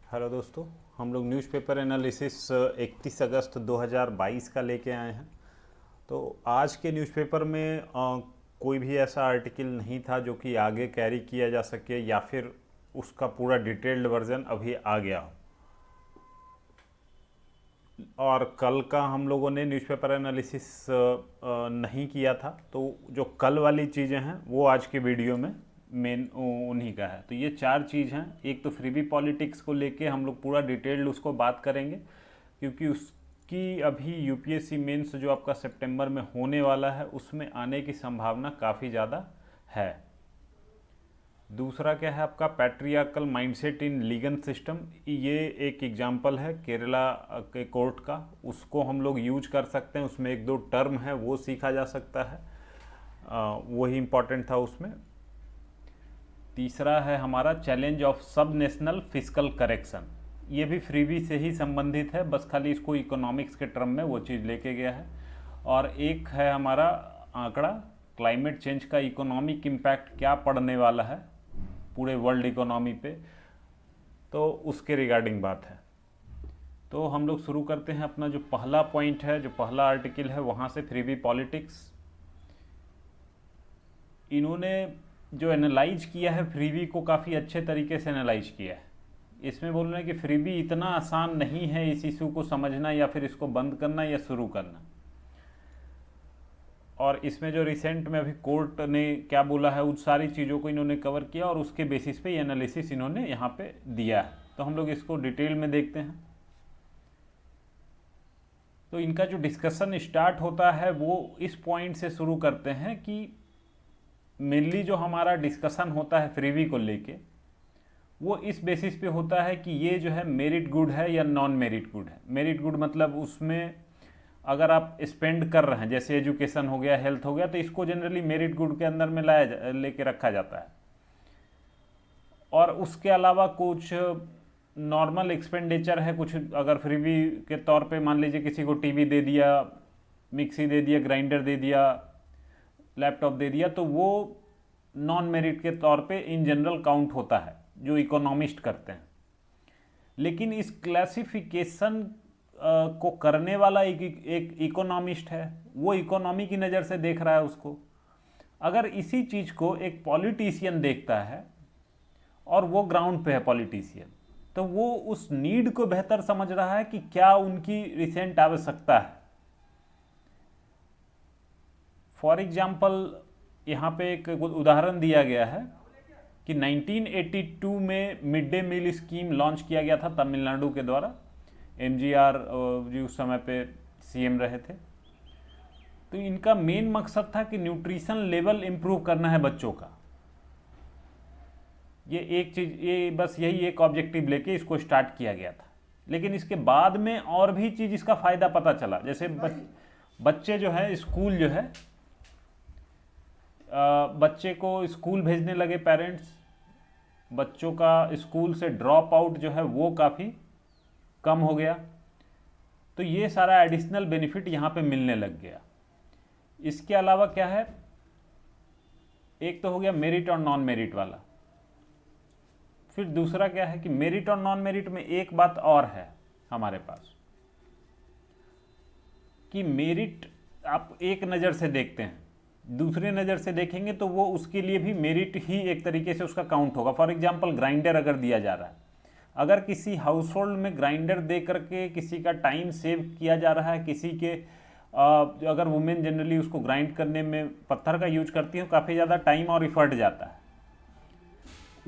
Hello दोस्तों, हम लोग न्यूज़पेपर एनालिसिस 31 अगस्त 2022 का लेके आए हैं। तो आज के न्यूज़पेपर में कोई भी ऐसा आर्टिकल नहीं था जो कि आगे कैरी किया जा सके या फिर उसका पूरा डिटेल्ड वर्जन अभी आ गया हो। और कल का हम लोगों ने न्यूज़पेपर एनालिसिस नहीं किया था, तो जो कल वाली चीज़ें हैं वो आज के वीडियो में मेन उन्हीं का है। तो ये चार चीज़ हैं। एक तो फ्रीबी पॉलिटिक्स को लेके हम लोग पूरा डिटेल्ड उसको बात करेंगे, क्योंकि उसकी अभी यूपीएससी मेंस जो आपका सितंबर में होने वाला है उसमें आने की संभावना काफ़ी ज़्यादा है। दूसरा क्या है आपका patriarchal mindset in legal system. ये एक एग्जाम्पल है केरला के कोर्ट का, उसको हम लोग यूज कर सकते हैं। उसमें एक दो टर्म है वो सीखा जा सकता है, वही इम्पोर्टेंट था उसमें। तीसरा है हमारा चैलेंज ऑफ सब नेशनल फिजिकल करेक्शन। ये भी फ्रीबी से ही संबंधित है, बस खाली इसको इकोनॉमिक्स के टर्म में वो चीज़ लेके गया है। और एक है हमारा आंकड़ा क्लाइमेट चेंज का इकोनॉमिक इम्पैक्ट क्या पड़ने वाला है पूरे वर्ल्ड इकोनॉमी पे, तो उसके रिगार्डिंग बात है। तो हम लोग शुरू करते हैं। अपना जो पहला पॉइंट है, जो पहला आर्टिकल है वहाँ से, फ्रीबी पॉलिटिक्स। इन्होंने जो एनालाइज किया है फ्रीबी को, काफ़ी अच्छे तरीके से एनालाइज किया है। इसमें बोल रहे हैं कि फ्रीबी इतना आसान नहीं है इस इशू को समझना या फिर इसको बंद करना या शुरू करना। और इसमें जो रिसेंट में अभी कोर्ट ने क्या बोला है उन सारी चीज़ों को इन्होंने कवर किया और उसके बेसिस पे ये एनालिसिस इन्होंने यहाँ पे दिया है। तो हम लोग इसको डिटेल में देखते हैं। तो इनका जो डिस्कशन स्टार्ट होता है वो इस पॉइंट से शुरू करते हैं कि मेनली जो हमारा डिस्कशन होता है फ्रीबी को लेके, वो इस बेसिस पे होता है कि ये जो है मेरिट गुड है या नॉन मेरिट गुड है। मेरिट गुड मतलब उसमें अगर आप स्पेंड कर रहे हैं, जैसे एजुकेशन हो गया, हेल्थ हो गया, तो इसको जनरली मेरिट गुड के अंदर में लेके रखा जाता है। और उसके अलावा कुछ नॉर्मल एक्सपेंडिचर है, कुछ अगर फ्रीबी के तौर पे मान लीजिए किसी को टीवी दे दिया, मिक्सी दे दिया, ग्राइंडर दे दिया, लैपटॉप दे दिया, तो वो नॉन मेरिट के तौर पे इन जनरल काउंट होता है, जो इकोनॉमिस्ट करते हैं। लेकिन इस क्लासिफिकेशन को करने वाला एक इकोनॉमिस्ट है, वो इकोनॉमी की नज़र से देख रहा है उसको। अगर इसी चीज़ को एक पॉलिटिशियन देखता है और वो ग्राउंड पे है पॉलिटिशियन, तो वो उस नीड को बेहतर समझ रहा है कि क्या उनकी रिसेंट आवश्यकता है। फॉर एग्जाम्पल यहाँ पे एक उदाहरण दिया गया है कि 1982 में mid day meal scheme launch किया गया था तमिलनाडु के द्वारा। एमजीआर जी उस समय पे सीएम रहे थे। तो इनका मेन मकसद था कि न्यूट्रिशन लेवल इंप्रूव करना है बच्चों का। ये एक चीज़, ये बस यही एक ऑब्जेक्टिव लेके इसको स्टार्ट किया गया था। लेकिन इसके बाद में और भी चीज़ इसका फ़ायदा पता चला। जैसे बच्चे जो है स्कूल जो है, बच्चे को स्कूल भेजने लगे पेरेंट्स, बच्चों का स्कूल से ड्रॉप आउट जो है वो काफ़ी कम हो गया। तो ये सारा एडिशनल बेनिफिट यहाँ पे मिलने लग गया। इसके अलावा क्या है, एक तो हो गया मेरिट और नॉन मेरिट वाला। फिर दूसरा क्या है कि मेरिट और नॉन मेरिट में एक बात और है हमारे पास, कि मेरिट आप एक नज़र से देखते हैं, दूसरे नज़र से देखेंगे तो वो उसके लिए भी मेरिट ही एक तरीके से उसका काउंट होगा। फॉर एग्जांपल ग्राइंडर अगर दिया जा रहा है, अगर किसी हाउस होल्ड में ग्राइंडर दे करके किसी का टाइम सेव किया जा रहा है, किसी के अगर वुमेन जनरली उसको ग्राइंड करने में पत्थर का यूज करती है, काफ़ी ज़्यादा टाइम और इफर्ट जाता है।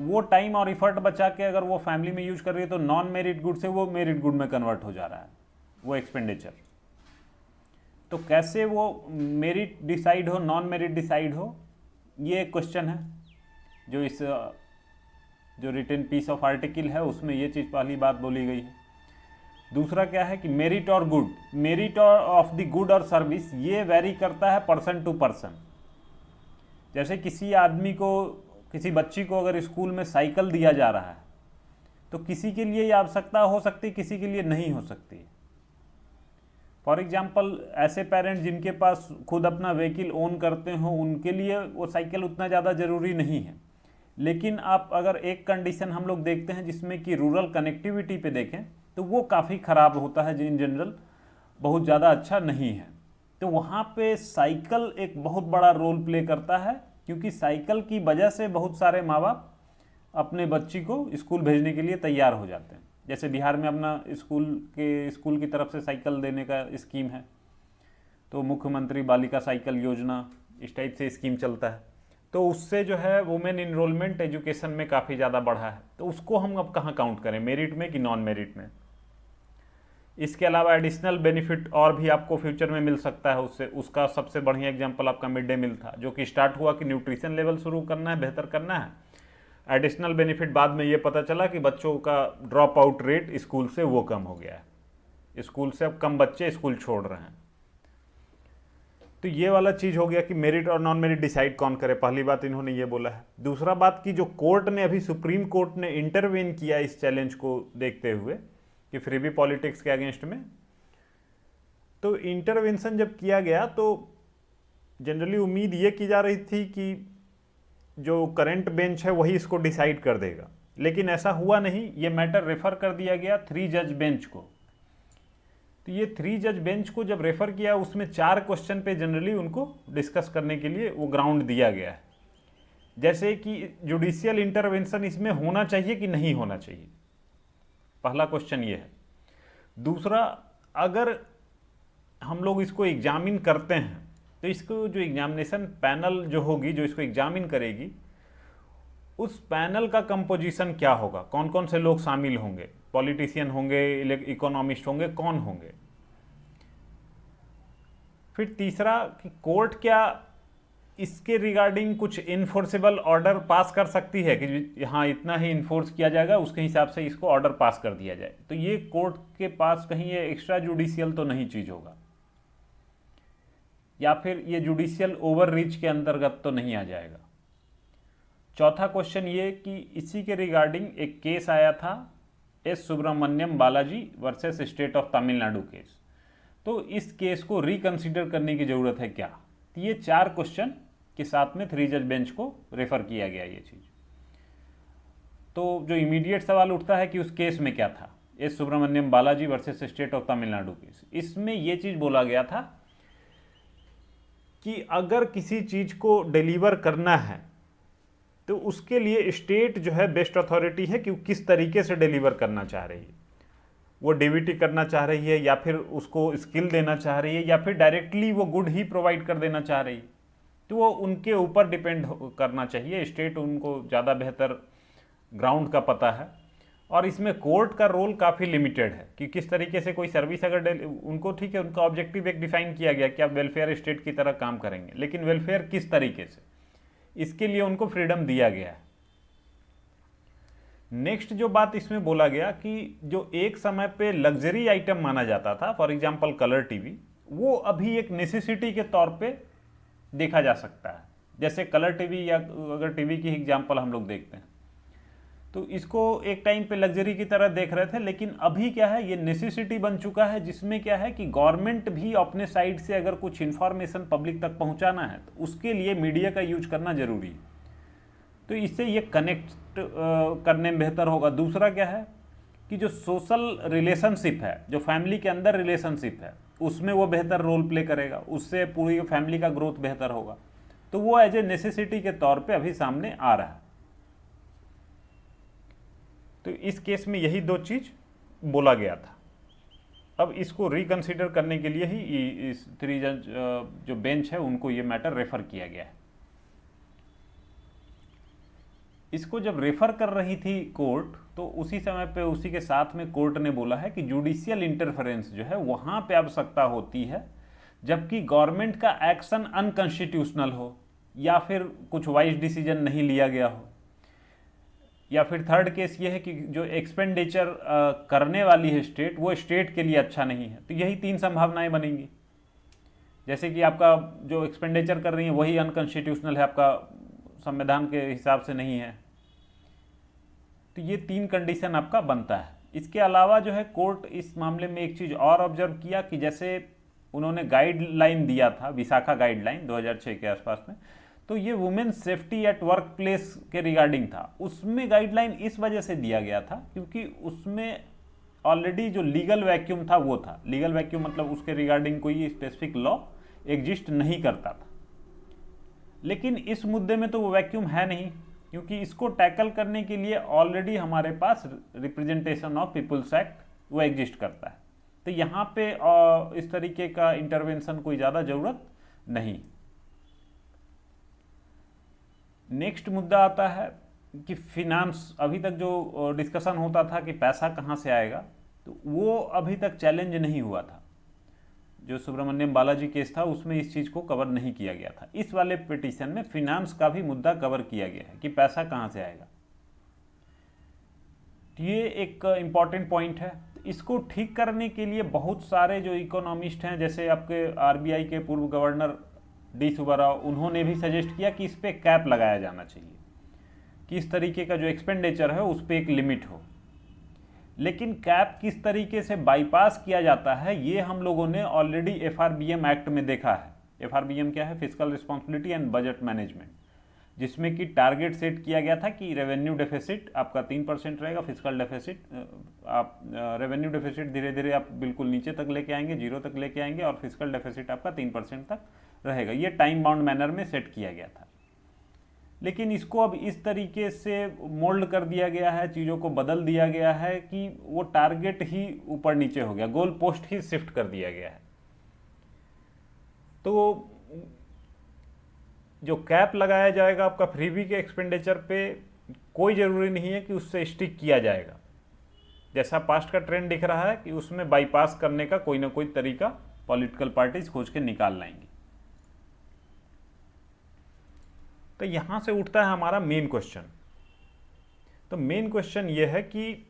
वो टाइम और इफर्ट बचा के अगर वो फैमिली में यूज कर रही है तो नॉन मेरिट गुड से वो मेरिट गुड में कन्वर्ट हो जा रहा है वो एक्सपेंडिचर। तो कैसे वो मेरिट डिसाइड हो, नॉन मेरिट डिसाइड हो, ये एक क्वेश्चन है जो इस जो रिटन पीस ऑफ आर्टिकल है उसमें ये चीज़ पहली बात बोली गई है। दूसरा क्या है कि मेरिट और good, merit of the good और सर्विस, ये वेरी करता है पर्सन टू पर्सन। जैसे किसी आदमी को, किसी बच्ची को अगर स्कूल में साइकिल दिया जा रहा है तो किसी के लिए ये आवश्यकता हो सकती है, किसी के लिए नहीं हो सकती। फॉर एग्जाम्पल ऐसे पेरेंट्स जिनके पास खुद अपना व्हीकल ओन करते हो, उनके लिए वो साइकिल उतना ज़्यादा ज़रूरी नहीं है। लेकिन आप अगर एक कंडीशन हम लोग देखते हैं जिसमें कि रूरल कनेक्टिविटी पे देखें तो वो काफ़ी ख़राब होता है, जो इन जनरल बहुत ज़्यादा अच्छा नहीं है। तो वहाँ पे साइकिल एक बहुत बड़ा रोल प्ले करता है, क्योंकि साइकिल की वजह से बहुत सारे माँ बाप अपने बच्ची को स्कूल भेजने के लिए तैयार हो जाते हैं। जैसे बिहार में अपना स्कूल की तरफ से साइकिल देने का स्कीम है, तो मुख्यमंत्री बालिका साइकिल योजना इस टाइप से स्कीम चलता है। तो उससे जो है वुमेन इनरोलमेंट एजुकेशन में काफ़ी ज़्यादा बढ़ा है। तो उसको हम अब कहाँ काउंट करें, मेरिट में कि नॉन मेरिट में? इसके अलावा एडिशनल बेनिफिट और भी आपको फ्यूचर में मिल सकता है उससे। उसका सबसे बढ़िया एग्जांपल आपका मिड डे मील था, जो कि स्टार्ट हुआ कि न्यूट्रिशन लेवल शुरू करना है, बेहतर करना है। एडिशनल बेनिफिट बाद में ये पता चला कि बच्चों का ड्रॉप आउट रेट स्कूल से वो कम हो गया है, स्कूल से अब कम बच्चे स्कूल छोड़ रहे हैं। तो ये वाला चीज़ हो गया कि मेरिट और नॉन मेरिट डिसाइड कौन करे, पहली बात इन्होंने ये बोला है। दूसरा बात कि जो कोर्ट ने अभी सुप्रीम कोर्ट ने इंटरवेन किया इस चैलेंज को देखते हुए कि फ्रीबी पॉलिटिक्स के अगेंस्ट में, तो इंटरवेंशन जब किया गया तो जनरली उम्मीद ये की जा रही थी कि जो करंट बेंच है वही इसको डिसाइड कर देगा, लेकिन ऐसा हुआ नहीं। ये मैटर रेफर कर दिया गया 3 जज बेंच को। तो ये 3 जज बेंच को जब रेफर किया, उसमें 4 क्वेश्चन पे जनरली उनको डिस्कस करने के लिए वो ग्राउंड दिया गया है, जैसे कि जुडिशियल इंटरवेंशन इसमें होना चाहिए कि नहीं होना चाहिए, पहला क्वेश्चन ये है। दूसरा, अगर हम लोग इसको एग्जामिन करते हैं तो इसको जो एग्जामिनेशन पैनल जो होगी, जो इसको एग्जामिन करेगी, उस पैनल का कंपोजिशन क्या होगा, कौन कौन से लोग शामिल होंगे, पॉलिटिशियन होंगे, इकोनॉमिस्ट होंगे, कौन होंगे। फिर तीसरा कि कोर्ट क्या इसके रिगार्डिंग कुछ इन्फोर्सेबल ऑर्डर पास कर सकती है कि हाँ इतना ही इन्फोर्स किया जाएगा, उसके हिसाब से इसको ऑर्डर पास कर दिया जाए। तो ये कोर्ट के पास कहीं ये एक्स्ट्रा जुडिशियल तो नहीं चीज़ होगा, या फिर ये जुडिशियल ओवर रीच के अंतर्गत तो नहीं आ जाएगा। चौथा क्वेश्चन ये कि इसी के रिगार्डिंग एक केस आया था, S Subramaniam Balaji versus state of Tamil Nadu case. तो इस केस को रिकंसिडर करने की ज़रूरत है क्या? तो ये 4 क्वेश्चन के साथ में 3 जज बेंच को रेफर किया गया ये चीज़। तो जो इमीडिएट सवाल उठता है कि उस केस में क्या था, S Subramaniam Balaji versus state of Tamil Nadu case, इसमें ये चीज़ बोला गया था कि अगर किसी चीज़ को डिलीवर करना है तो उसके लिए स्टेट जो है बेस्ट अथॉरिटी है कि वो किस तरीके से डिलीवर करना चाह रही है। वो डीबीटी करना चाह रही है, या फिर उसको स्किल देना चाह रही है, या फिर डायरेक्टली वो गुड ही प्रोवाइड कर देना चाह रही है। तो वो उनके ऊपर डिपेंड करना चाहिए। स्टेट उनको ज़्यादा बेहतर ग्राउंड का पता है, और इसमें कोर्ट का रोल काफ़ी लिमिटेड है कि किस तरीके से कोई सर्विस अगर उनको, ठीक है, उनका ऑब्जेक्टिव एक डिफाइन किया गया कि आप वेलफेयर स्टेट की तरह काम करेंगे, लेकिन वेलफेयर किस तरीके से, इसके लिए उनको फ्रीडम दिया गया है। नेक्स्ट जो बात इसमें बोला गया कि जो एक समय पे लग्जरी आइटम माना जाता था, फॉर एग्जांपल कलर टीवी, वो अभी एक नेसेसिटी के तौर पे देखा जा सकता है। जैसे कलर टीवी, या अगर टीवी की एग्जांपल हम लोग देखते हैं तो इसको एक टाइम पे लग्जरी की तरह देख रहे थे, लेकिन अभी क्या है, ये नेसेसिटी बन चुका है, जिसमें क्या है कि गवर्नमेंट भी अपने साइड से अगर कुछ इन्फॉर्मेशन पब्लिक तक पहुंचाना है तो उसके लिए मीडिया का यूज करना जरूरी है। तो इससे ये कनेक्ट करने में बेहतर होगा। दूसरा क्या है कि जो सोशल रिलेशनशिप है, जो फैमिली के अंदर रिलेशनशिप है, उसमें वो बेहतर रोल प्ले करेगा, उससे पूरी फैमिली का ग्रोथ बेहतर होगा। तो वो एज ए नेसेसिटी के तौर पे अभी सामने आ रहा है। तो इस केस में यही 2 चीज़ बोला गया था। अब इसको रिकंसिडर करने के लिए ही इस 3 जज जो बेंच है उनको ये मैटर रेफर किया गया है। इसको जब रेफर कर रही थी कोर्ट, तो उसी समय पे उसी के साथ में कोर्ट ने बोला है कि जुडिशियल इंटरफेरेंस जो है वहाँ पे आवश्यकता होती है जबकि गवर्नमेंट का एक्शन अनकॉन्स्टिट्यूशनल हो, या फिर कुछ वाइज डिसीजन नहीं लिया गया हो, या फिर थर्ड केस ये है कि जो एक्सपेंडिचर करने वाली है स्टेट, वो स्टेट के लिए अच्छा नहीं है। तो यही 3 संभावनाएं बनेंगी, जैसे कि आपका जो एक्सपेंडिचर कर रही है वही अनकॉन्स्टिट्यूशनल है, आपका संविधान के हिसाब से नहीं है। तो ये 3 कंडीशन आपका बनता है। इसके अलावा जो है कोर्ट इस मामले में एक चीज़ और ऑब्जर्व किया कि जैसे उन्होंने गाइडलाइन दिया था, विशाखा गाइडलाइन 2006 के आसपास में, तो ये women safety at work place के रिगार्डिंग था। उसमें गाइडलाइन इस वजह से दिया गया था क्योंकि उसमें ऑलरेडी जो लीगल वैक्यूम था वो था। लीगल वैक्यूम मतलब उसके रिगार्डिंग कोई स्पेसिफिक लॉ एग्जिस्ट नहीं करता था। लेकिन इस मुद्दे में तो वो वैक्यूम है नहीं, क्योंकि इसको टैकल करने के लिए ऑलरेडी हमारे पास रिप्रेजेंटेशन ऑफ पीपुल्स एक्ट वो एग्जिस्ट करता है। तो यहाँ पे इस तरीके का इंटरवेंशन कोई ज़्यादा ज़रूरत नहीं। नेक्स्ट मुद्दा आता है कि फिनांस। अभी तक जो डिस्कशन होता था कि पैसा कहाँ से आएगा, तो वो अभी तक चैलेंज नहीं हुआ था। जो सुब्रमण्यम बालाजी केस था उसमें इस चीज़ को कवर नहीं किया गया था। इस वाले पिटीशन में फिनांस का भी मुद्दा कवर किया गया है कि पैसा कहाँ से आएगा। तो ये एक इम्पॉर्टेंट पॉइंट है। इसको ठीक करने के लिए बहुत सारे जो इकोनॉमिस्ट हैं, जैसे आपके आरबीआई के पूर्व गवर्नर डी सुब्बाराव, उन्होंने भी सजेस्ट किया कि इस पर कैप लगाया जाना चाहिए कि इस तरीके का जो एक्सपेंडिचर है उस पर एक लिमिट हो। लेकिन कैप किस तरीके से बाईपास किया जाता है ये हम लोगों ने ऑलरेडी एफआरबीएम एक्ट में देखा है। एफआरबीएम क्या है? Fiscal responsibility and budget management, जिसमें कि टारगेट सेट किया गया था कि रेवेन्यू डेफिसिट आपका 3% रहेगा, फिस्कल डेफिसिट आप रेवेन्यू डेफिसिट धीरे धीरे आप बिल्कुल नीचे तक लेके आएंगे, 0 तक लेके आएंगे, और फिस्कल डेफिसिट आपका 3% तक रहेगा। ये टाइम बाउंड मैनर में सेट किया गया था। लेकिन इसको अब इस तरीके से मोल्ड कर दिया गया है, चीज़ों को बदल दिया गया है कि वो टारगेट ही ऊपर नीचे हो गया, गोल पोस्ट ही शिफ्ट कर दिया गया है। तो जो कैप लगाया जाएगा आपका फ्रीबी के एक्सपेंडिचर पे, कोई ज़रूरी नहीं है कि उससे स्टिक किया जाएगा। जैसा पास्ट का ट्रेंड दिख रहा है कि उसमें बाईपास करने का कोई ना कोई तरीका पॉलिटिकल पार्टीज खोज के निकाल लाएंगी। तो यहाँ से उठता है हमारा मेन क्वेश्चन। तो मेन क्वेश्चन ये है कि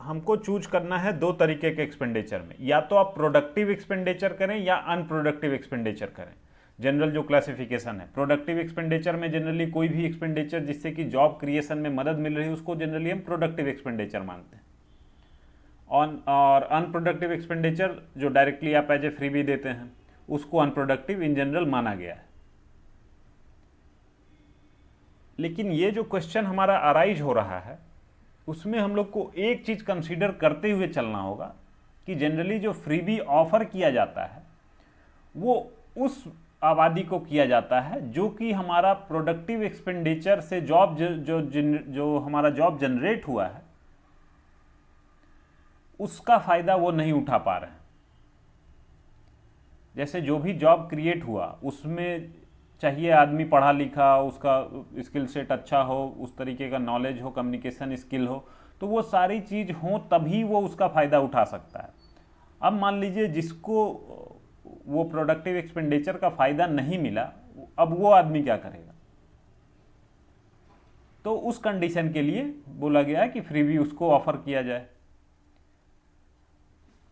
हमको चूज करना है दो तरीके के एक्सपेंडिचर में, या तो आप प्रोडक्टिव एक्सपेंडिचर करें या अनप्रोडक्टिव एक्सपेंडिचर करें। जनरल जो क्लासिफिकेशन है, प्रोडक्टिव एक्सपेंडिचर में जनरली कोई भी एक्सपेंडिचर जिससे कि जॉब क्रिएशन में मदद मिल रही है उसको जनरली हम प्रोडक्टिव एक्सपेंडिचर मानते हैं। और अनप्रोडक्टिव एक्सपेंडिचर जो डायरेक्टली आप एज ए फ्रीबी देते हैं उसको अनप्रोडक्टिव इन जनरल माना गया है। लेकिन ये जो क्वेश्चन हमारा अराइज हो रहा है उसमें हम लोग को एक चीज़ कंसीडर करते हुए चलना होगा कि जनरली जो फ्रीबी ऑफर किया जाता है वो उस आबादी को किया जाता है जो कि हमारा प्रोडक्टिव एक्सपेंडिचर से जॉब जो हमारा जॉब जनरेट हुआ है उसका फ़ायदा वो नहीं उठा पा रहे हैं। जैसे जो भी जॉब क्रिएट हुआ उसमें चाहिए आदमी पढ़ा लिखा, उसका स्किल सेट अच्छा हो, उस तरीके का नॉलेज हो, कम्युनिकेशन स्किल हो, तो वो सारी चीज़ हो तभी वो उसका फ़ायदा उठा सकता है। अब मान लीजिए जिसको वो प्रोडक्टिव एक्सपेंडिचर का फ़ायदा नहीं मिला, अब वो आदमी क्या करेगा? तो उस कंडीशन के लिए बोला गया है कि फ्रीबी उसको ऑफर किया जाए।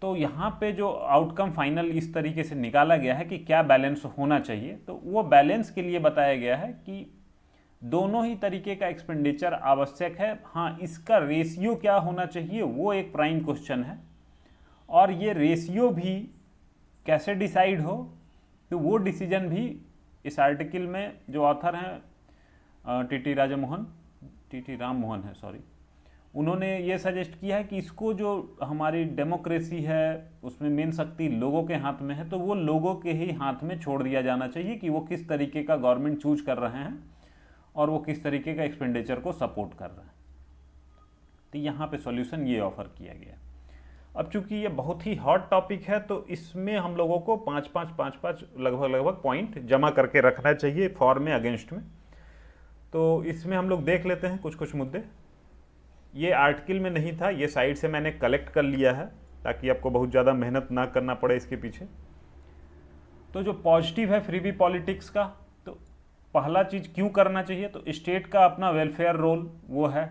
तो यहाँ पे जो आउटकम फाइनल इस तरीके से निकाला गया है कि क्या बैलेंस होना चाहिए, तो वो बैलेंस के लिए बताया गया है कि दोनों ही तरीके का एक्सपेंडिचर आवश्यक है। हाँ, इसका रेशियो क्या होना चाहिए वो एक प्राइम क्वेश्चन है, और ये रेशियो भी कैसे डिसाइड हो तो वो डिसीजन भी इस आर्टिकल में जो ऑथर हैं टी राम मोहन है, सॉरी, उन्होंने ये सजेस्ट किया है कि इसको जो हमारी डेमोक्रेसी है उसमें मेन शक्ति लोगों के हाथ में है, तो वो लोगों के ही हाथ में छोड़ दिया जाना चाहिए कि वो किस तरीके का गवर्नमेंट चूज कर रहे हैं और वो किस तरीके का एक्सपेंडिचर को सपोर्ट कर रहे हैं। तो यहाँ पे सॉल्यूशन ये ऑफर किया गया। अब चूंकि ये बहुत ही हॉट टॉपिक है तो इसमें हम लोगों को 5 लगभग पॉइंट जमा करके रखना चाहिए फॉर में अगेंस्ट में। तो इसमें हम लोग देख लेते हैं कुछ मुद्दे। ये आर्टिकल में नहीं था, ये साइड से मैंने कलेक्ट कर लिया है ताकि आपको बहुत ज़्यादा मेहनत ना करना पड़े इसके पीछे। तो जो पॉजिटिव है फ्रीबी पॉलिटिक्स का, तो पहला चीज़ क्यों करना चाहिए, तो स्टेट का अपना वेलफेयर रोल वो है।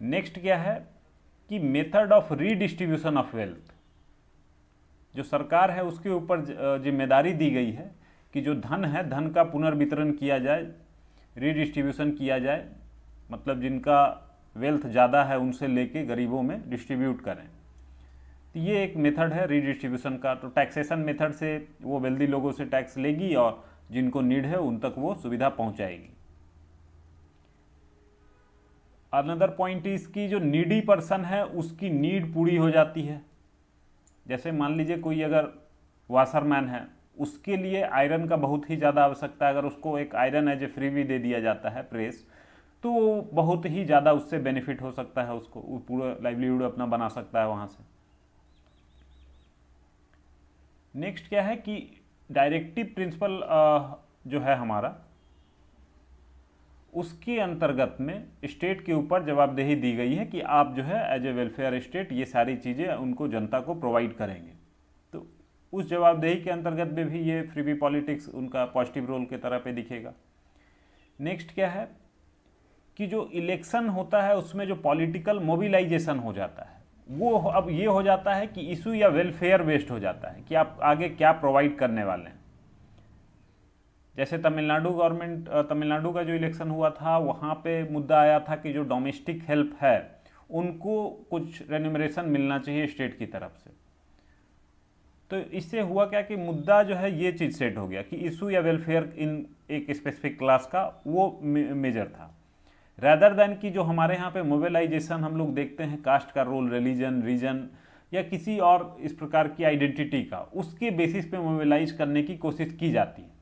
नेक्स्ट क्या है कि method of redistribution of wealth, जो सरकार है उसके ऊपर जिम्मेदारी दी गई है कि जो धन है धन का पुनर्वितरण किया जाए, रीडिस्ट्रीब्यूशन किया जाए, मतलब जिनका वेल्थ ज़्यादा है उनसे लेके गरीबों में डिस्ट्रीब्यूट करें। तो ये एक मेथड है रीडिस्ट्रीब्यूशन का। तो टैक्सेशन मेथड से वो वेल्दी लोगों से टैक्स लेगी और जिनको नीड है उन तक वो सुविधा पहुंचाएगी। अनदर पॉइंट इज की जो नीडी पर्सन है उसकी नीड पूरी हो जाती है। जैसे मान लीजिए कोई अगर वाशरमैन है, उसके लिए आयरन का बहुत ही ज़्यादा आवश्यकता है, अगर उसको एक आयरन एज ए फ्री भी दे दिया जाता है प्रेस, तो बहुत ही ज़्यादा उससे बेनिफिट हो सकता है, उसको वो पूरा लाइवलीहुड अपना बना सकता है वहाँ से। नेक्स्ट क्या है कि डायरेक्टिव प्रिंसिपल जो है हमारा, उसके अंतर्गत में स्टेट के ऊपर जवाबदेही दी गई है कि आप जो है एज ए वेलफेयर स्टेट ये सारी चीज़ें उनको जनता को प्रोवाइड करेंगे। तो उस जवाबदेही के अंतर्गत में भी ये फ्रीबी पॉलिटिक्स उनका पॉजिटिव रोल के तरह पे दिखेगा। नेक्स्ट क्या है कि जो इलेक्शन होता है उसमें जो पॉलिटिकल मोबिलाइजेशन हो जाता है वो अब ये हो जाता है कि इशू या वेलफेयर बेस्ड हो जाता है कि आप आगे क्या प्रोवाइड करने वाले हैं। जैसे तमिलनाडु का जो इलेक्शन हुआ था, वहाँ पे मुद्दा आया था कि जो डोमेस्टिक हेल्प है उनको कुछ रेन्यूमरेशन मिलना चाहिए स्टेट की तरफ से। तो इससे हुआ क्या कि मुद्दा जो है ये चीज़ सेट हो गया कि इशू या वेलफेयर इन एक स्पेसिफिक क्लास का वो मेजर था, रैदर देन कि जो हमारे यहाँ पे मोबिलाइजेशन हम लोग देखते हैं कास्ट का रोल, रिलीजन, रीजन या किसी और इस प्रकार की आइडेंटिटी का, उसके बेसिस पे मोबिलाइज करने की कोशिश की जाती है,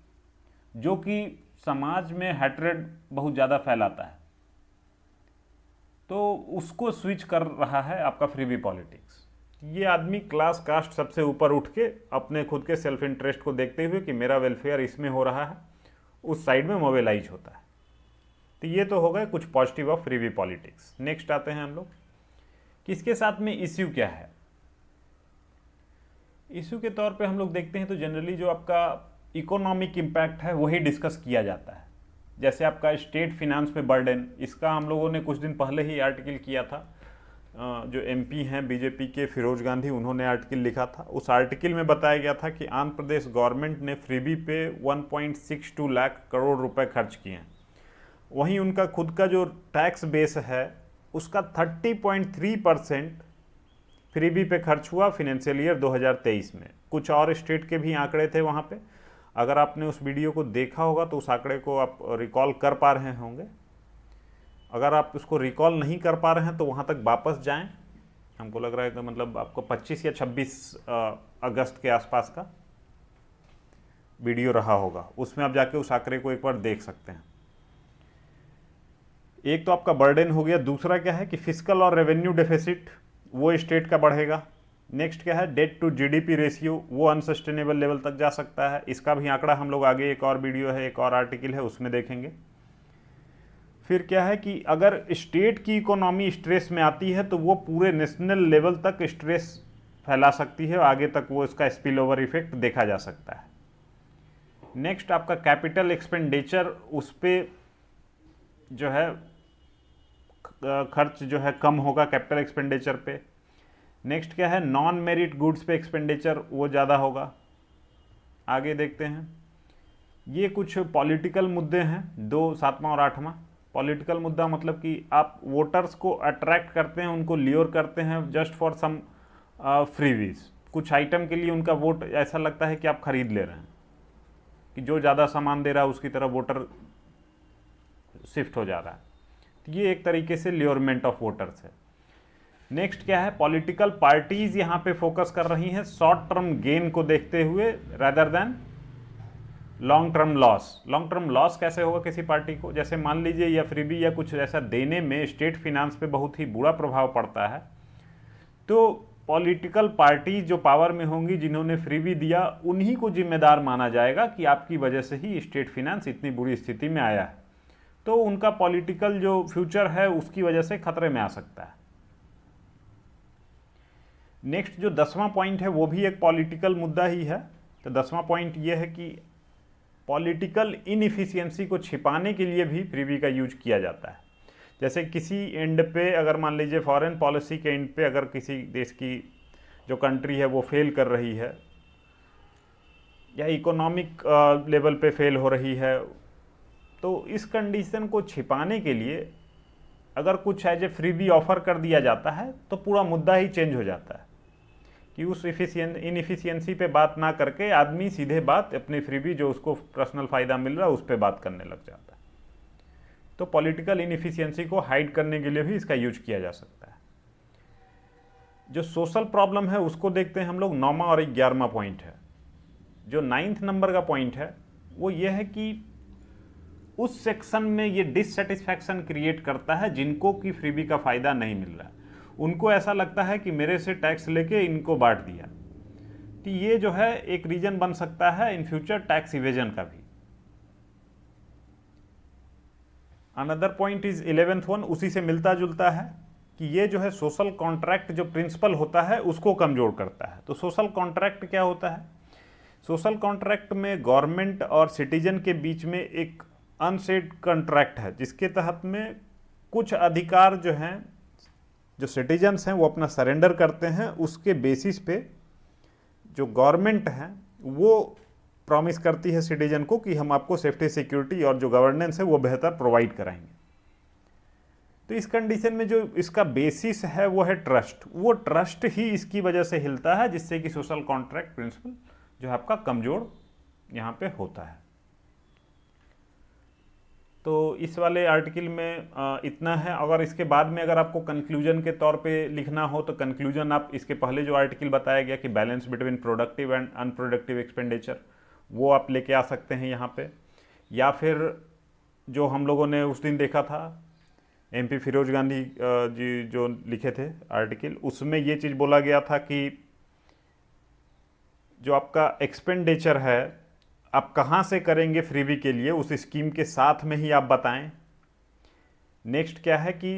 जो कि समाज में हैट्रेड बहुत ज़्यादा फैलाता है। तो उसको स्विच कर रहा है आपका फ्रीबी पॉलिटिक्स। ये आदमी क्लास कास्ट सबसे ऊपर उठ के अपने खुद के सेल्फ इंटरेस्ट को देखते हुए कि मेरा वेलफेयर इसमें हो रहा है, उस साइड में मोबिलाइज होता है। तो ये तो हो गए कुछ positive of freebie politics. Next आते हैं हम लोग कि इसके साथ में इश्यू क्या है। इश्यू के तौर पे हम लोग देखते हैं तो जनरली जो आपका इकोनॉमिक इम्पैक्ट है वही डिस्कस किया जाता है। जैसे आपका स्टेट फिनांस पे बर्डन, इसका हम लोगों ने कुछ दिन पहले ही आर्टिकल किया था। जो एमपी हैं बीजेपी के फिरोज गांधी, उन्होंने आर्टिकल लिखा था। उस आर्टिकल में बताया गया था कि आंध्र प्रदेश गवर्नमेंट ने फ्रीबी पे 1.62 लाख करोड़ रुपए खर्च किए हैं। वहीं उनका खुद का जो टैक्स बेस है उसका 30.3% फ्रीबी पे खर्च हुआ फाइनेंशियल ईयर 2023 में। कुछ और स्टेट के भी आंकड़े थे वहाँ पे, अगर आपने उस वीडियो को देखा होगा तो उस आंकड़े को आप रिकॉल कर पा रहे होंगे। अगर आप उसको रिकॉल नहीं कर पा रहे हैं तो वहाँ तक वापस जाएं। हमको लग रहा है कि मतलब आपको 25 या 26 अगस्त के आसपास का वीडियो रहा होगा, उसमें आप जाके उस आंकड़े को एक बार देख सकते हैं। एक तो आपका बर्डन हो गया, दूसरा क्या है कि फिस्कल और रेवेन्यू डेफिसिट वो स्टेट का बढ़ेगा। नेक्स्ट क्या है, डेट टू जीडीपी रेशियो, वो अनसस्टेनेबल लेवल तक जा सकता है। इसका भी आंकड़ा हम लोग आगे एक और वीडियो है, एक और आर्टिकल है, उसमें देखेंगे। फिर क्या है कि अगर स्टेट की इकोनॉमी स्ट्रेस में आती है तो वो पूरे नेशनल लेवल तक स्ट्रेस फैला सकती है, आगे तक वो इसका स्पिल ओवर इफेक्ट देखा जा सकता है। नेक्स्ट आपका कैपिटल एक्सपेंडिचर, उस पर जो है खर्च जो है कम होगा कैपिटल एक्सपेंडिचर पे। नेक्स्ट क्या है, नॉन मेरिट गुड्स पे एक्सपेंडिचर वो ज़्यादा होगा। आगे देखते हैं, ये कुछ पॉलिटिकल मुद्दे हैं, 2, 7वां और 8वां। पॉलिटिकल मुद्दा मतलब कि आप वोटर्स को अट्रैक्ट करते हैं, उनको ल्योर करते हैं जस्ट फॉर सम फ्रीवीज। कुछ आइटम के लिए उनका वोट ऐसा लगता है कि आप खरीद ले रहे हैं, कि जो ज़्यादा सामान दे रहा है उसकी तरफ वोटर शिफ्ट हो जा रहा है। तो ये एक तरीके से ल्योरमेंट ऑफ वोटर्स है। नेक्स्ट क्या है, पॉलिटिकल पार्टीज यहाँ पे फोकस कर रही हैं शॉर्ट टर्म गेन को देखते हुए rather than long term loss. Long term loss कैसे होगा किसी पार्टी को, जैसे मान लीजिए या फ्रीबी या कुछ ऐसा देने में स्टेट फिनांस पे बहुत ही बुरा प्रभाव पड़ता है, तो पॉलिटिकल पार्टी जो पावर में होंगी जिन्होंने फ्रीबी दिया, उन्हीं को जिम्मेदार माना जाएगा कि आपकी वजह से ही स्टेट फिनांस इतनी बुरी स्थिति में आया है। तो उनका पॉलिटिकल जो फ्यूचर है उसकी वजह से खतरे में आ सकता है। नेक्स्ट जो 10वां पॉइंट है वो भी एक पॉलिटिकल मुद्दा ही है। तो 10वां पॉइंट ये है कि पॉलिटिकल इनएफिशिएंसी को छिपाने के लिए भी फ्रीबी का यूज किया जाता है। जैसे किसी एंड पे, अगर मान लीजिए फॉरेन पॉलिसी के एंड पे अगर किसी देश की जो कंट्री है वो फेल कर रही है या इकोनॉमिक लेवल पे फेल हो रही है, तो इस कंडीशन को छिपाने के लिए अगर कुछ एज ए फ्रीबी ऑफर कर दिया जाता है तो पूरा मुद्दा ही चेंज हो जाता है। कि उस इनएफिशिएंसी पे बात ना करके आदमी सीधे बात अपने फ्रीबी जो उसको पर्सनल फ़ायदा मिल रहा है उस पर बात करने लग जाता है। तो पॉलिटिकल इनएफिशिएंसी को हाइड करने के लिए भी इसका यूज किया जा सकता है। जो सोशल प्रॉब्लम है उसको देखते हैं हम लोग 9वां और 11वां पॉइंट है। जो 9th नंबर का पॉइंट है वो ये है कि उस सेक्शन में ये डिससेटिस्फैक्शन क्रिएट करता है जिनको कि फ्रीबी का फ़ायदा नहीं मिल रहा है। उनको ऐसा लगता है कि मेरे से टैक्स लेके इनको बांट दिया। तो ये जो है एक रीजन बन सकता है इन फ्यूचर टैक्स इवेजन का भी। Another point is 11th one, उसी से मिलता जुलता है कि ये जो है सोशल कॉन्ट्रैक्ट जो प्रिंसिपल होता है उसको कमजोर करता है। तो सोशल कॉन्ट्रैक्ट क्या होता है? सोशल कॉन्ट्रैक्ट में गवर्नमेंट और सिटीजन के बीच में एक अनसेड कॉन्ट्रैक्ट है जिसके तहत में कुछ अधिकार जो हैं जो सिटीजन्स हैं वो अपना सरेंडर करते हैं। उसके बेसिस पे जो गवर्नमेंट है वो प्रॉमिस करती है सिटीजन को कि हम आपको सेफ्टी सिक्योरिटी और जो गवर्नेंस है वो बेहतर प्रोवाइड कराएंगे। तो इस कंडीशन में जो इसका बेसिस है वो है ट्रस्ट। वो ट्रस्ट ही इसकी वजह से हिलता है जिससे कि सोशल कॉन्ट्रैक्ट प्रिंसिपल जो है आपका कमज़ोर यहाँ पे होता है। तो इस वाले आर्टिकल में इतना है। अगर इसके बाद में अगर आपको कंक्लूजन के तौर पे लिखना हो तो कंक्लूजन आप इसके पहले जो आर्टिकल बताया गया कि balance between productive and unproductive expenditure वो आप लेके आ सकते हैं यहाँ पे। या फिर जो हम लोगों ने उस दिन देखा था MP फिरोज गांधी जी जो लिखे थे आर्टिकल, उसमें ये चीज़ बोला गया था कि जो आपका एक्सपेंडिचर है आप कहाँ से करेंगे फ्रीबी के लिए उस स्कीम के साथ में ही आप बताएं। नेक्स्ट क्या है कि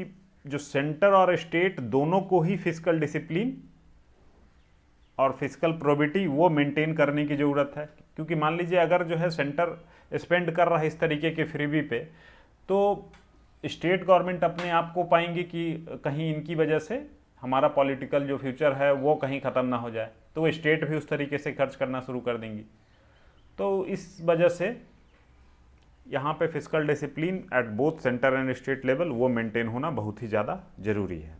जो सेंटर और स्टेट दोनों को ही फिस्कल डिसिप्लिन और फिस्कल प्रोबिटी वो मेंटेन करने की ज़रूरत है। क्योंकि मान लीजिए अगर जो है सेंटर स्पेंड कर रहा है इस तरीके के फ्रीबी पे तो स्टेट गवर्नमेंट अपने आप को पाएंगे कि कहीं इनकी वजह से हमारा पॉलिटिकल जो फ्यूचर है वो कहीं ख़त्म ना हो जाए, तो वो स्टेट भी उस तरीके से खर्च करना शुरू कर देंगी। तो इस वजह से यहाँ पे fiscal discipline at both centre and state level वो मेंटेन होना बहुत ही ज़्यादा ज़रूरी है।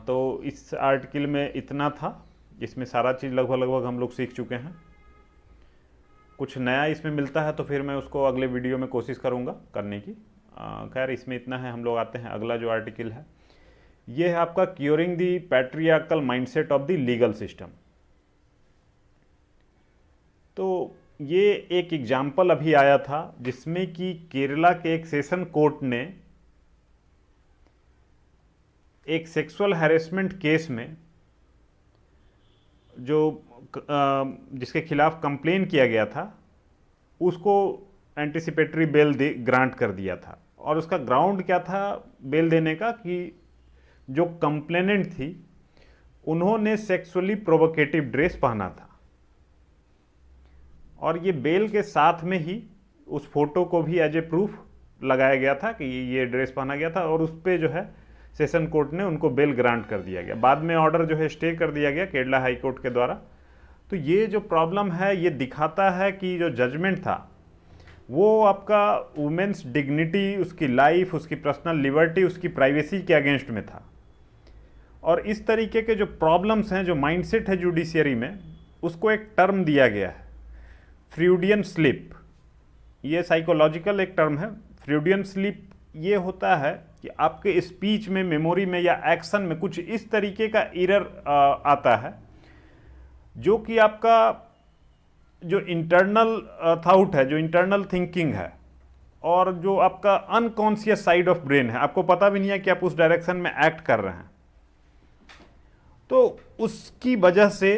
तो इस आर्टिकल में इतना था। इसमें सारा चीज़ लगभग हम लोग सीख चुके हैं। कुछ नया इसमें मिलता है तो फिर मैं उसको अगले वीडियो में कोशिश करूँगा करने की। खैर इसमें इतना है। हम लोग आते हैं अगला जो आर्टिकल है ये है आपका curing the patriarchal mindset of the legal system. तो ये एक एग्जाम्पल अभी आया था जिसमें कि केरला के एक सेशन कोर्ट ने एक सेक्सुअल हैरेसमेंट केस में जो जिसके खिलाफ कंप्लेन किया गया था उसको एंटिसिपेटरी बेल ग्रांट कर दिया था। और उसका ग्राउंड क्या था बेल देने का कि जो कंप्लेनेंट थी उन्होंने सेक्सुअली प्रोवोकेटिव ड्रेस पहना था और ये बेल के साथ में ही उस फोटो को भी एज ए प्रूफ लगाया गया था कि ये ड्रेस पहना गया था और उस पर जो है सेशन कोर्ट ने उनको बेल ग्रांट कर दिया गया। बाद में ऑर्डर जो है स्टे कर दिया गया केरला हाई कोर्ट के द्वारा। तो ये जो प्रॉब्लम है ये दिखाता है कि जो जजमेंट था वो आपका वुमेन्स डिग्निटी, उसकी लाइफ, उसकी पर्सनल लिबर्टी, उसकी प्राइवेसी के अगेंस्ट में था। और इस तरीके के जो प्रॉब्लम्स हैं, जो माइंडसेट है जुडिशियरी में, उसको एक टर्म दिया गया है फ्रूडियन स्लिप। ये साइकोलॉजिकल एक टर्म है। फ्रूडियन स्लिप ये होता है कि आपके स्पीच में, मेमोरी में या एक्शन में कुछ इस तरीके का एरर आता है जो कि आपका जो इंटरनल थॉट है, जो इंटरनल थिंकिंग है और जो आपका अनकॉन्शियस साइड ऑफ ब्रेन है, आपको पता भी नहीं है कि आप उस डायरेक्शन में एक्ट कर रहे हैं, तो उसकी वजह से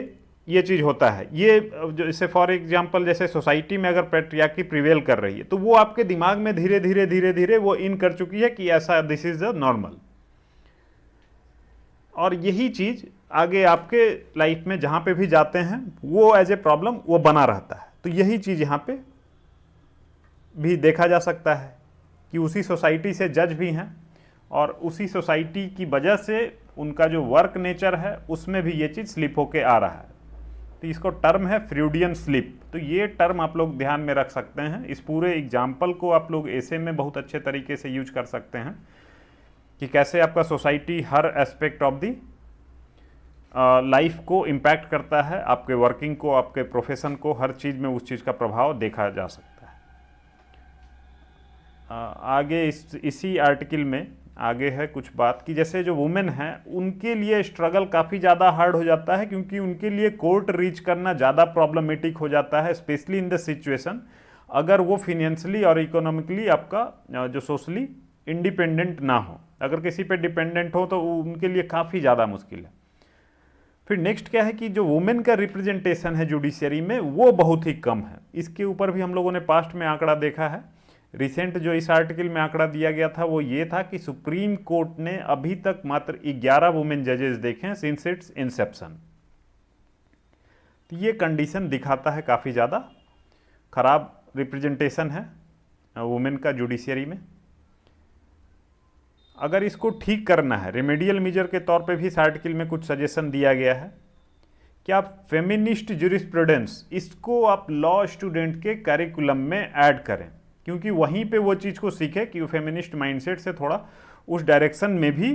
ये चीज़ होता है। ये जो जैसे फॉर एग्जांपल जैसे सोसाइटी में अगर पैट्रियार्की प्रिवेल कर रही है तो वो आपके दिमाग में धीरे धीरे वो इन कर चुकी है कि ऐसा दिस इज द नॉर्मल। और यही चीज़ आगे आपके लाइफ में जहाँ पे भी जाते हैं वो एज ए प्रॉब्लम वो बना रहता है। तो यही चीज़ यहाँ पे भी देखा जा सकता है कि उसी सोसाइटी से जज भी हैं और उसी सोसाइटी की वजह से उनका जो वर्क नेचर है उसमें भी ये चीज़ स्लिप होके आ रहा है। तो इसको टर्म है फ्रूडियन स्लिप। तो ये टर्म आप लोग ध्यान में रख सकते हैं। इस पूरे एग्जाम्पल को आप लोग ऐसे में बहुत अच्छे तरीके से यूज कर सकते हैं कि कैसे आपका society her aspect of the life को इम्पैक्ट करता है, आपके वर्किंग को, आपके प्रोफेशन को, हर चीज़ में उस चीज़ का प्रभाव देखा जा सकता है। आगे इसी आर्टिकल में आगे है कुछ बात कि जैसे जो वुमेन हैं उनके लिए स्ट्रगल काफ़ी ज़्यादा हार्ड हो जाता है, क्योंकि उनके लिए कोर्ट रीच करना ज़्यादा प्रॉब्लमेटिक हो जाता है, स्पेशली इन द सिचुएशन अगर वो फिनेंशियली और इकोनॉमिकली आपका जो सोशली इंडिपेंडेंट ना हो। अगर किसी पे डिपेंडेंट हो तो उनके लिए काफ़ी ज़्यादा मुश्किल है। फिर नेक्स्ट क्या है कि जो वुमेन का रिप्रेजेंटेशन है जुडिशरी में वो बहुत ही कम है। इसके ऊपर भी हम लोगों ने पास्ट में आंकड़ा देखा है। रिसेंट जो इस आर्टिकल में आंकड़ा दिया गया था वो ये था कि सुप्रीम कोर्ट ने अभी तक मात्र 11 वुमेन जजेस देखे हैं सिंस इट्स इंसेप्शन। तो ये कंडीशन दिखाता है काफ़ी ज़्यादा खराब रिप्रेजेंटेशन है वुमेन का जुडिशरी में। अगर इसको ठीक करना है, रेमेडियल मेजर के तौर पे भी इस आर्टिकल में कुछ सजेशन दिया गया है कि आप फेमिनिस्ट ज्यूरिस्प्रूडेंस इसको आप लॉ स्टूडेंट के करिकुलम में ऐड करें, क्योंकि वहीं पे वो चीज़ को सीखे कि वो फेमिनिस्ट माइंडसेट से थोड़ा उस डायरेक्शन में भी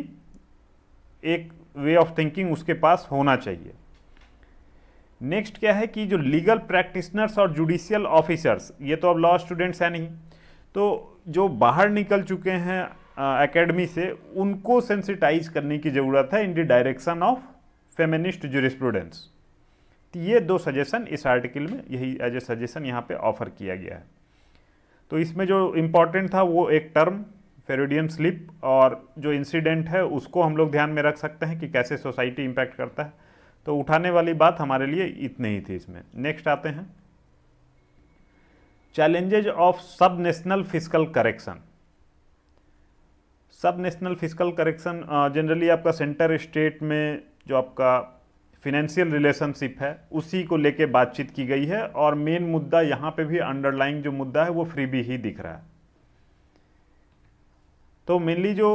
एक वे ऑफ थिंकिंग उसके पास होना चाहिए। नेक्स्ट क्या है कि जो लीगल प्रैक्टिशनर्स और जुडिशियल ऑफिसर्स, ये तो अब लॉ स्टूडेंट्स हैं नहीं, तो जो बाहर निकल चुके हैं एकेडमी से, उनको सेंसिटाइज करने की ज़रूरत है in the direction of feminist jurisprudence. तो ये दो सजेशन इस आर्टिकल में यही एज ए सजेशन यहाँ पे ऑफर किया गया है। तो इसमें जो इम्पॉर्टेंट था वो एक टर्म फ्रॉइडियन स्लिप और जो इंसिडेंट है उसको हम लोग ध्यान में रख सकते हैं कि कैसे सोसाइटी इम्पैक्ट करता है। तो उठाने वाली बात हमारे लिए इतनी ही थी इसमें। नेक्स्ट आते हैं चैलेंजेज ऑफ सब नेशनल फिस्कल करेक्शन। सब नेशनल फिस्कल करेक्शन जनरली आपका सेंटर स्टेट में जो आपका फिनेंशियल रिलेशनशिप है उसी को लेके बातचीत की गई है, और मेन मुद्दा यहाँ पे भी अंडरलाइंग जो मुद्दा है वो फ्रीबी ही दिख रहा है। तो मेनली जो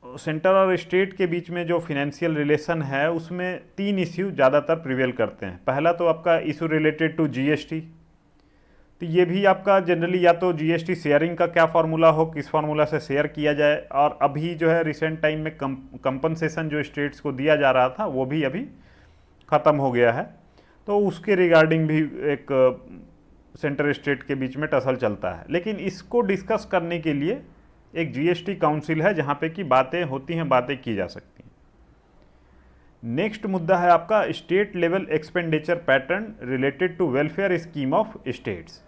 सेंटर और स्टेट के बीच में जो फिनेंशियल रिलेशन है उसमें 3 इश्यू ज़्यादातर प्रिवेल करते हैं। पहला तो आपका इशू रिलेटेड टू जीएसटी। तो ये भी आपका जनरली या तो जीएसटी शेयरिंग का क्या फार्मूला हो, किस फार्मूला से शेयर किया जाए, और अभी जो है रिसेंट टाइम में कंपनसेशन जो स्टेट्स को दिया जा रहा था वो भी अभी ख़त्म हो गया है, तो उसके रिगार्डिंग भी एक सेंटर स्टेट के बीच में टसल चलता है। लेकिन इसको डिस्कस करने के लिए एक जीएसटी काउंसिल है जहाँ पे कि बातें होती हैं, बातें की जा सकती हैं। नेक्स्ट मुद्दा है आपका state level expenditure pattern related to welfare scheme of states.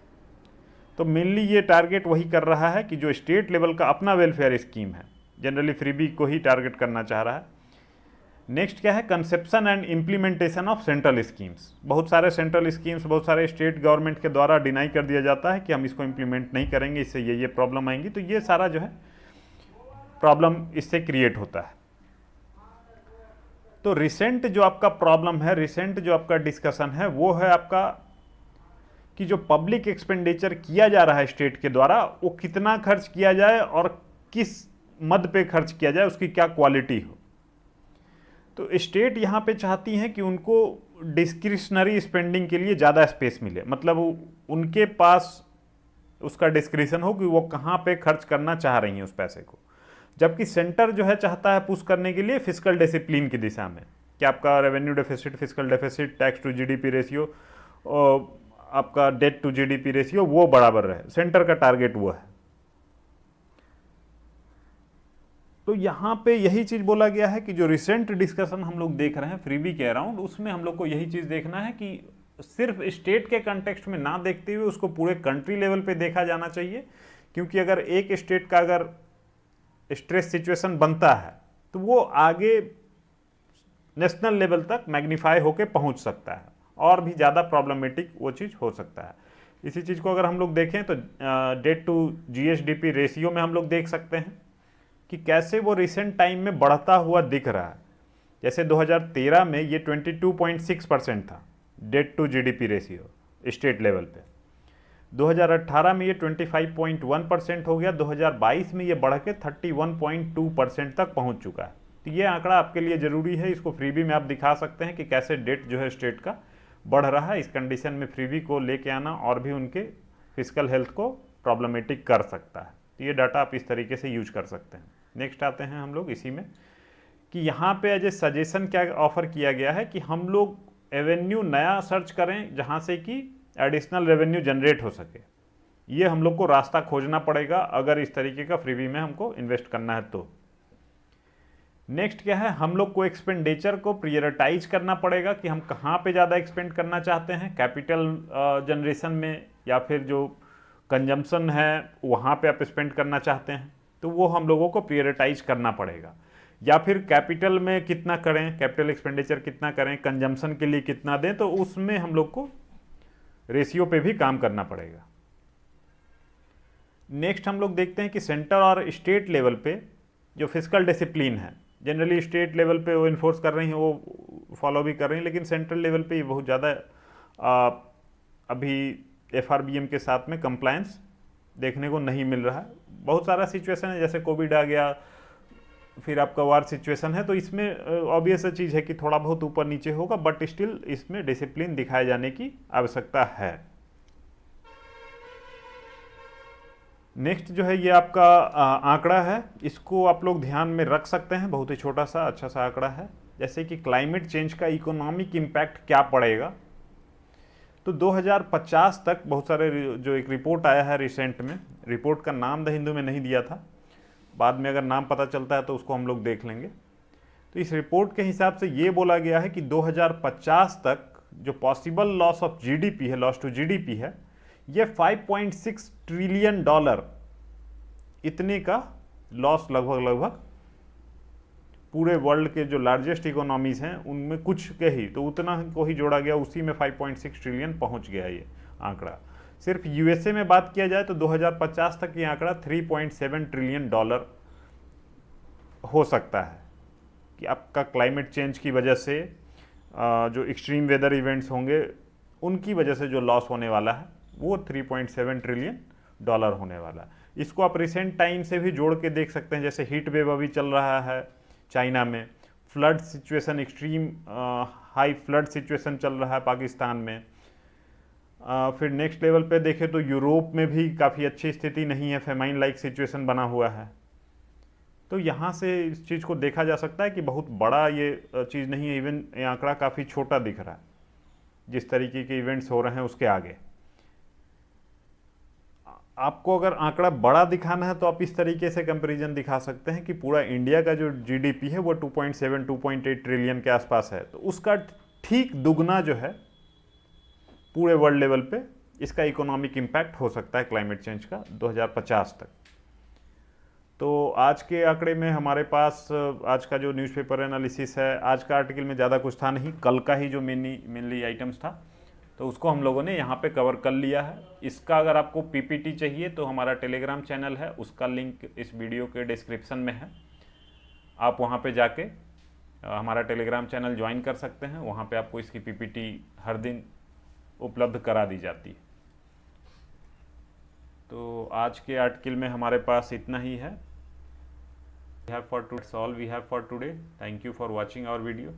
तो मेनली ये टारगेट वही कर रहा है कि जो स्टेट लेवल का अपना वेलफेयर स्कीम है, जनरली फ्रीबी को ही टारगेट करना चाह रहा है। नेक्स्ट क्या है conception and implementation of central schemes. बहुत सारे सेंट्रल स्कीम्स बहुत सारे स्टेट गवर्नमेंट के द्वारा डिनाई कर दिया जाता है कि हम इसको इम्प्लीमेंट नहीं करेंगे, इससे ये प्रॉब्लम आएंगी। तो ये सारा जो है प्रॉब्लम इससे क्रिएट होता है। तो रिसेंट जो आपका प्रॉब्लम है, रिसेंट जो आपका डिस्कशन है वो है आपका कि जो पब्लिक एक्सपेंडिचर किया जा रहा है स्टेट के द्वारा वो कितना खर्च किया जाए और किस मद पे खर्च किया जाए, उसकी क्या क्वालिटी हो। तो स्टेट यहाँ पे चाहती हैं कि उनको डिस्क्रिशनरी स्पेंडिंग के लिए ज़्यादा स्पेस मिले, मतलब उनके पास उसका डिस्क्रिशन हो कि वो कहाँ पे खर्च करना चाह रही हैं उस पैसे को। जबकि सेंटर जो है चाहता है पुश करने के लिए फिस्कल डिसिप्लिन की दिशा में कि आपका revenue deficit, fiscal deficit, tax to GDP ratio, आपका डेट टू जीडीपी रेशियो वो बराबर रहे। सेंटर का टारगेट वो है। तो यहाँ पे यही चीज़ बोला गया है कि जो रिसेंट डिस्कशन हम लोग देख रहे हैं फ्रीबी के अराउंड, उसमें हम लोग को यही चीज़ देखना है कि सिर्फ स्टेट के कंटेक्स्ट में ना देखते हुए उसको पूरे कंट्री लेवल पे देखा जाना चाहिए। क्योंकि अगर एक स्टेट का अगर स्ट्रेस सिचुएशन बनता है तो वो आगे नेशनल लेवल तक मैग्नीफाई होके पहुँच सकता है और भी ज़्यादा प्रॉब्लमेटिक वो चीज़ हो सकता है। इसी चीज़ को अगर हम लोग देखें तो डेट टू जीएसडीपी रेशियो में हम लोग देख सकते हैं कि कैसे वो रिसेंट टाइम में बढ़ता हुआ दिख रहा है। जैसे 2013 में ये 22.6% था debt to GDP ratio state level पे। 2018 में ये 25.1% हो गया। 2022 में ये बढ़ के 31.2% तक पहुंच चुका है। तो ये आंकड़ा आपके लिए ज़रूरी है, इसको फ्रीबी में आप दिखा सकते हैं कि कैसे डेट जो है स्टेट का बढ़ रहा है। इस कंडीशन में फ्रीबी को लेके आना और भी उनके फिजिकल हेल्थ को प्रॉब्लमेटिक कर सकता है। तो ये डाटा आप इस तरीके से यूज कर सकते हैं। नेक्स्ट आते हैं हम लोग इसी में कि यहाँ पे एज ए सजेशन क्या ऑफर किया गया है कि हम लोग एवेन्यू नया सर्च करें जहाँ से कि एडिशनल रेवेन्यू जनरेट हो सके। ये हम लोग को रास्ता खोजना पड़ेगा अगर इस तरीके का फ्रीबी में हमको इन्वेस्ट करना है तो। नेक्स्ट क्या है, हम लोग को एक्सपेंडिचर को प्रायोरिटाइज करना पड़ेगा कि हम कहाँ पे ज़्यादा एक्सपेंड करना चाहते हैं, कैपिटल जनरेशन में या फिर जो कंजम्पशन है वहाँ पे आप स्पेंड करना चाहते हैं, तो वो हम लोगों को प्रायोरिटाइज करना पड़ेगा। या फिर कैपिटल में कितना करें, कैपिटल एक्सपेंडिचर कितना करें, कंजम्पशन के लिए कितना दें, तो उसमें हम लोग को रेशियो पे भी काम करना पड़ेगा। नेक्स्ट हम लोग देखते हैं कि सेंटर और स्टेट लेवल पे जो फिजिकल डिसिप्लिन है, जनरली स्टेट लेवल पे वो इन्फोर्स कर रही हैं, वो फॉलो भी कर रही हैं, लेकिन सेंट्रल लेवल पे ये बहुत ज़्यादा अभी FRBM के साथ में कंप्लायंस देखने को नहीं मिल रहा है। बहुत सारा सिचुएशन है, जैसे कोविड आ गया, फिर आपका वार सिचुएशन है, तो इसमें ऑब्वियस चीज़ है कि थोड़ा बहुत ऊपर नीचे होगा, बट स्टिल इसमें डिसिप्लिन दिखाए जाने की आवश्यकता है। नेक्स्ट जो है ये आपका आंकड़ा है, इसको आप लोग ध्यान में रख सकते हैं, बहुत ही छोटा सा अच्छा सा आंकड़ा है। जैसे कि क्लाइमेट चेंज का इकोनॉमिक इम्पैक्ट क्या पड़ेगा, तो 2050 तक बहुत सारे जो एक रिपोर्ट आया है रिसेंट में, रिपोर्ट का नाम द हिंदू में नहीं दिया था, बाद में अगर नाम पता चलता है तो उसको हम लोग देख लेंगे। तो इस रिपोर्ट के हिसाब से ये बोला गया है कि 2050 तक जो पॉसिबल लॉस ऑफ GDP है, लॉस टू GDP है, ये $5.6 ट्रिलियन इतने का लॉस लगभग पूरे वर्ल्ड के जो लार्जेस्ट इकोनॉमीज हैं उनमें कुछ के ही, तो उतना को ही जोड़ा गया, उसी में 5.6 ट्रिलियन पहुंच गया ये आंकड़ा। सिर्फ USA में बात किया जाए तो 2050 तक ये आंकड़ा $3.7 ट्रिलियन हो सकता है कि आपका क्लाइमेट चेंज की वजह से जो एक्सट्रीम वेदर इवेंट्स होंगे उनकी वजह से जो लॉस होने वाला है वो $3.7 ट्रिलियन होने वाला है। इसको आप रिसेंट टाइम से भी जोड़ के देख सकते हैं, जैसे हीट वेव अभी चल रहा है चाइना में, flood situation, extreme high flood situation चल रहा है पाकिस्तान में। फिर नेक्स्ट लेवल पे देखें तो यूरोप में भी काफ़ी अच्छी स्थिति नहीं है, फेमाइन लाइक सिचुएशन बना हुआ है। तो यहाँ से इस चीज़ को देखा जा सकता है कि बहुत बड़ा ये चीज़ नहीं है, इवन ये आंकड़ा काफ़ी छोटा दिख रहा है जिस तरीके के इवेंट्स हो रहे हैं उसके आगे। आपको अगर आंकड़ा बड़ा दिखाना है तो आप इस तरीके से कंपैरिजन दिखा सकते हैं कि पूरा इंडिया का जो GDP है वो 2.7-2.8 ट्रिलियन के आसपास है, तो उसका ठीक दुगना जो है पूरे वर्ल्ड लेवल पे इसका इकोनॉमिक इम्पैक्ट हो सकता है क्लाइमेट चेंज का 2050 तक। तो आज के आंकड़े में हमारे पास आज का जो न्यूज़पेपर एनालिसिस है, आज का आर्टिकल में ज़्यादा कुछ था नहीं, कल का ही जो मेनली आइटम्स था तो उसको हम लोगों ने यहाँ पे कवर कर लिया है। इसका अगर आपको PPT चाहिए तो हमारा टेलीग्राम चैनल है, उसका लिंक इस वीडियो के डिस्क्रिप्शन में है, आप वहाँ पे जाके हमारा टेलीग्राम चैनल ज्वाइन कर सकते हैं, वहाँ पे आपको इसकी PPT हर दिन उपलब्ध करा दी जाती है। तो आज के आर्टिकल में हमारे पास इतना ही है। We have for today, all we have for today. Thank you for watching our video.